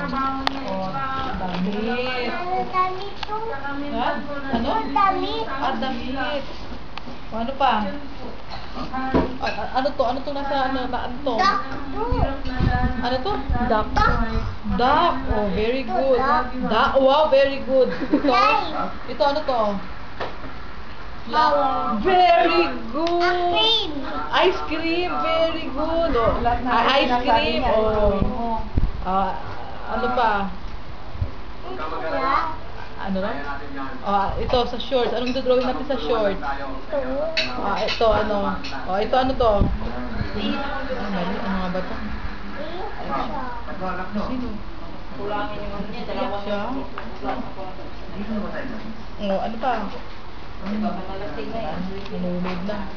Oh, damit. Damit to. Ha? Ano? Damit. Ah, damit. O, ano pa? Ano to? Ano to nasa ano? Ano to? Duck to. Ano to? Duck. Duck. Oh, very good. Duck. Wow, very good. Ito ano to? Flower. Very good. Cream. Ice cream, very good. Oh, ice cream. Oh. Ano pa? Ano lang? Ito sa shorts. Anong drawing natin sa shorts? Ito ano? Ito ano to? Ano nga ba to? Sino? Iyak siya? Ano pa? Nanonood na.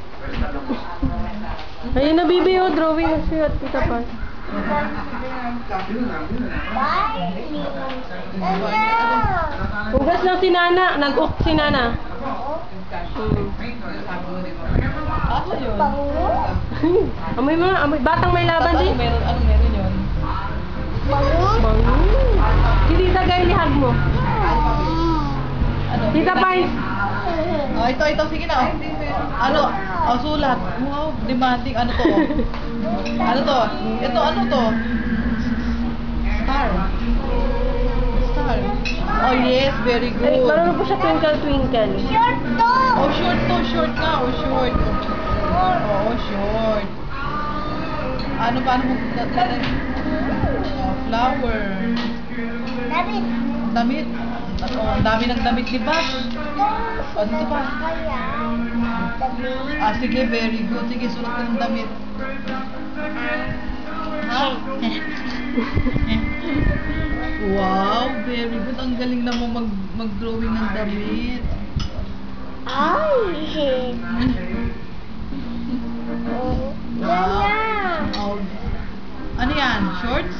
Ayun na, Bibi, oh, drawing na siya at Tita Paz. Hugas lang si Nana. Nag-off si Nana. Asa yun? Amoy batang may laban din. Anong meron yun? Bango. Si Tita Gail, ihag mo. Ano? Tita Paz. Ito. Sige na. Ano? Sulat. Wow, demanding. Ano to? Ano to? Ito, ano to? Star. Oh, yes. Very Ay, good. marunong po siya twinkle twinkle. Short to. Oh, short to. Short na. Oh, short. Oh, short. Ano ba? Ano mo? Flower. Damit. Damit. Ang dami ng damit ni Bas. Ano to ba? Damit. Sige, very good. Sige, sulat ka ng damit. Ha? Wow, very good. Ang galing naman mag-drawing ng damit. Ay. Wow. Oh. Ano yan? Shorts?